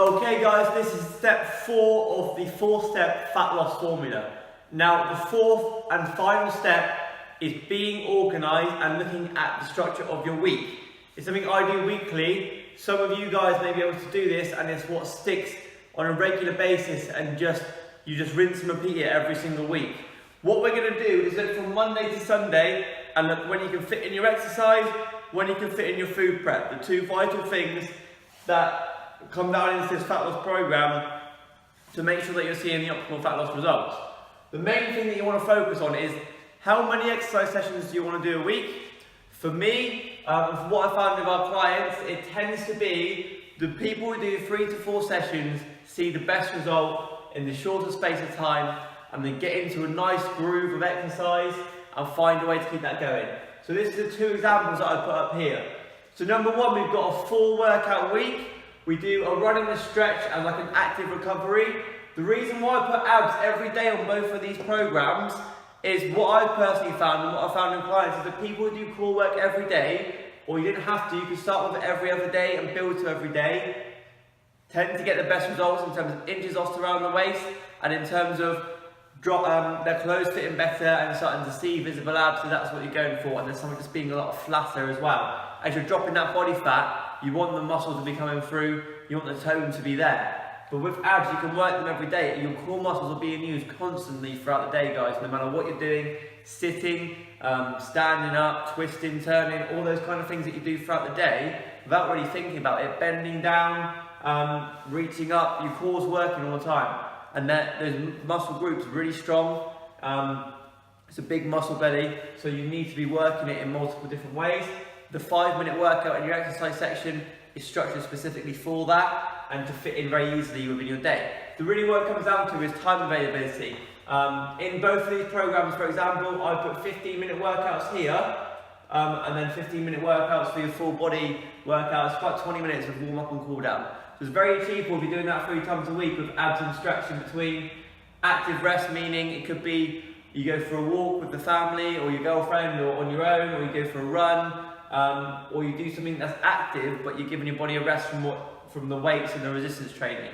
Okay guys, this is step 4 of the 4-step fat loss formula. Now the fourth and final step is being organised and looking at the structure of your week. It's something I do weekly. Some of you guys may be able to do this and it's what sticks on a regular basis and you just rinse and repeat it every single week. What we're going to do is look from Monday to Sunday and look when you can fit in your exercise, when you can fit in your food prep. The two vital things that come down into this fat loss program to make sure that you're seeing the optimal fat loss results. The main thing that you want to focus on is how many exercise sessions do you want to do a week. For me, from what I found with our clients, it tends to be the people who do 3 to 4 sessions see the best result in the shortest space of time and then get into a nice groove of exercise and find a way to keep that going. So this is the 2 examples that I put up here. So number 1, we've got a full workout week. We do a run and a stretch and like an active recovery. The reason why I put abs every day on both of these programs is what I personally found and what I found in clients is that people who do core work every day, or you didn't have to, you could start with it every other day and build to every day, tend to get the best results in terms of inches lost around the waist and in terms of their clothes fitting better and starting to see visible abs, so that's what you're going for, and then something just being a lot flatter as well. As you're dropping that body fat, you want the muscle to be coming through, you want the tone to be there. But with abs, you can work them every day, and your core muscles are being used constantly throughout the day, guys, no matter what you're doing, sitting, standing up, twisting, turning, all those kind of things that you do throughout the day, without really thinking about it, bending down, reaching up, your core's working all the time. And those muscle groups are really strong. It's a big muscle belly, so you need to be working it in multiple different ways. The 5-minute workout in your exercise section is structured specifically for that and to fit in very easily within your day. The really what it comes down to is time availability. In both of these programs, for example, I put 15-minute workouts here and then 15-minute workouts for your full body workouts, about 20 minutes of warm up and cool down. So it's very achievable if you're doing that 3 times a week with abs and stretch in between. Active rest, meaning it could be you go for a walk with the family or your girlfriend or on your own, or you go for a run, or you do something that's active but you're giving your body a rest from the weights and the resistance training.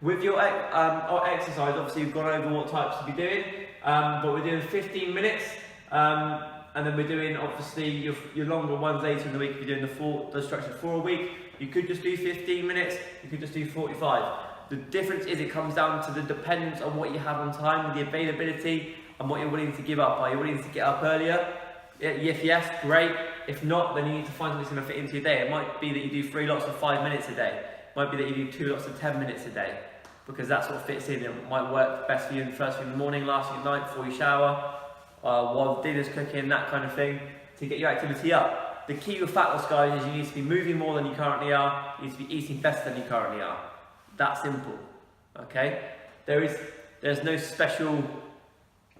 With your exercise, obviously you've gone over what types to be doing, but we're doing 15 minutes and then we're doing obviously your longer ones later in the week. If you're doing the structured 4 a week, you could just do 15 minutes, you could just do 45. The difference is it comes down to the dependence on what you have on time, the availability and what you're willing to give up. Are you willing to get up earlier? If yes, great. If not, then you need to find something that's going to fit into your day. It might be that you do 3 lots of 5 minutes a day. It might be that you do 2 lots of 10 minutes a day, because that's what fits in. It might work best for you in the first thing in the morning, last thing at night, before you shower, while dinner's cooking, that kind of thing, to get your activity up. The key with fat loss, guys, is you need to be moving more than you currently are. You need to be eating better than you currently are. That simple, okay? There's no special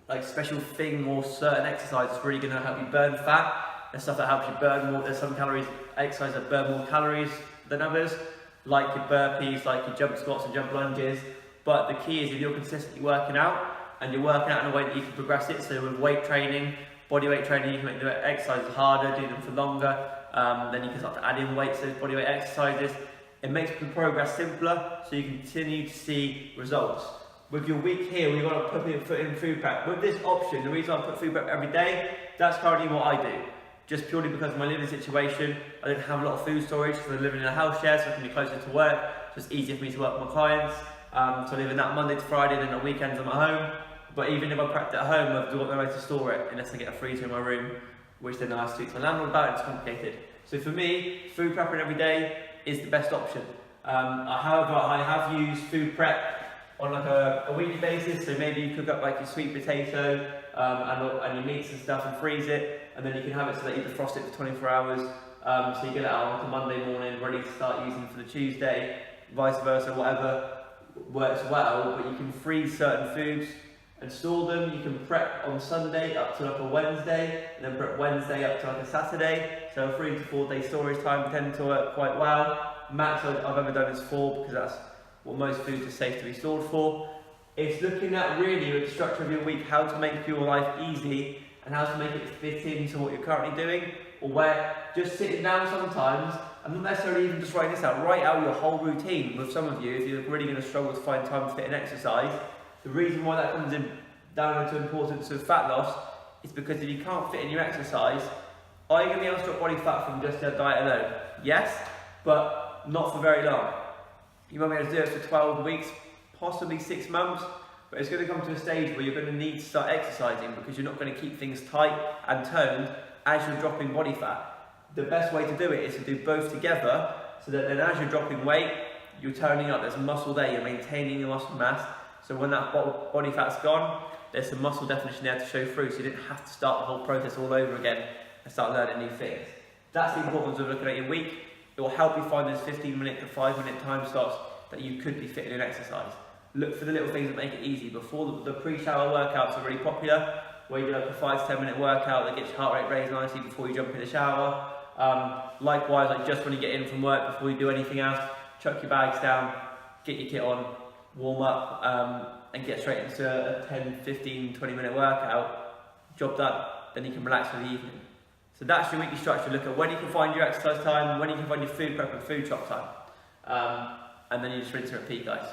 thing or certain exercise that's really going to help you burn fat. There's stuff that helps you burn more. There's some exercises that burn more calories than others, like your burpees, like your jump squats and jump lunges. But the key is if you're consistently working out and you're working out in a way that you can progress it. So with weight training, body weight training, you can make the exercises harder, do them for longer. Then you can start to add in weights to those body weight exercises. It makes the progress simpler, so you continue to see results. With your week here, we've got to put in food prep. With this option, the reason I put food prep every day, that's currently what I do. Just purely because of my living situation. I don't have a lot of food storage because I'm living in a house share, so I can be closer to work. So it's easier for me to work with my clients. So I live in that Monday to Friday, then on weekends I'm at home. But even if I prepped at home, I've got no way to store it unless I get a freezer in my room, which then I have to speak to my landlord about. It's complicated. So for me, food prepping every day is the best option. However, I have used food prep on like a weekly basis, so maybe you cook up like your sweet potato and your meats and stuff and freeze it, and then you can have it so that you defrost it for 24 hours, so you get it out on like a Monday morning ready to start using for the Tuesday, vice versa, whatever works well. But you can freeze certain foods and store them. You can prep on Sunday up to like a Wednesday, and then prep Wednesday up to like a Saturday, so a 3 to 4 day storage time tend to work quite well. Max I've ever done is 4, because that's what most foods are safe to be stored for. It's looking at really with the structure of your week how to make your life easy and how to make it fit into what you're currently doing, or where just sitting down sometimes, and not necessarily even just writing this out, write out your whole routine. With some of you, if you're really going to struggle to find time to fit in exercise, the reason why that comes in down into importance of fat loss is because if you can't fit in your exercise, are you going to be able to drop body fat from just a diet alone? Yes, but not for very long. You might be able to do it for 12 weeks, possibly 6 months, but it's going to come to a stage where you're going to need to start exercising because you're not going to keep things tight and toned as you're dropping body fat. The best way to do it is to do both together, so that then as you're dropping weight, you're toning up, there's muscle there, you're maintaining your muscle mass, so when that body fat's gone, there's some muscle definition there to show through, so you didn't have to start the whole process all over again and start learning new things. That's the importance of looking at your week. It will help you find those 15-minute to 5-minute time slots that you could be fitting in exercise. Look for the little things that make it easy. Before the pre-shower workouts are really popular, where you do like a 5 to 10 minute workout that gets your heart rate raised nicely before you jump in the shower. Likewise, like just when you get in from work, before you do anything else, chuck your bags down, get your kit on, warm up, and get straight into a 10, 15, 20 minute workout. Job done. Then you can relax for the evening. So that's your weekly structure. Look at when you can find your exercise time, when you can find your food prep and food chop time. And then you just rinse and repeat, guys.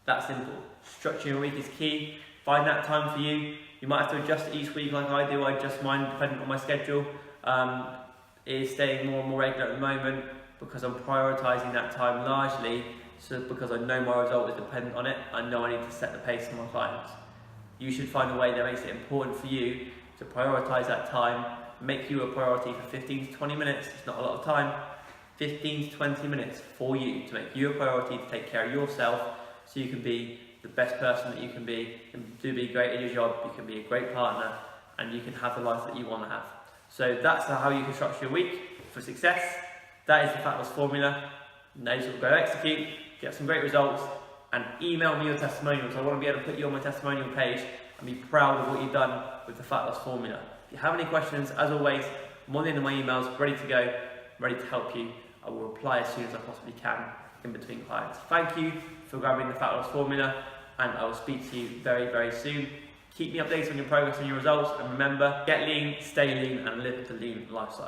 That simple. Structuring your week is key. Find that time for you. You might have to adjust it each week like I do. I adjust mine depending on my schedule. It is staying more and more regular at the moment because I'm prioritising that time largely because I know my result is dependent on it. I know I need to set the pace for my clients. You should find a way that makes it important for you to prioritise that time, make you a priority for 15 to 20 minutes. It's not a lot of time. 15 to 20 minutes for you to make you a priority to take care of yourself so you can be the best person that you can be, be great at your job, you can be a great partner, and you can have the life that you want to have. So that's how you can structure your week for success. That is the fat loss formula. Now you just go execute, get some great results, and email me your testimonials. I want to be able to put you on my testimonial page and be proud of what you've done with the fat loss formula. If you have any questions, as always, I'm on the end of my emails, ready to go, ready to help you. I will reply as soon as I possibly can in between clients. Thank you for grabbing the fat loss formula, and I will speak to you very, very soon. Keep me updated on your progress and your results, and remember, get lean, stay lean, and live the lean lifestyle.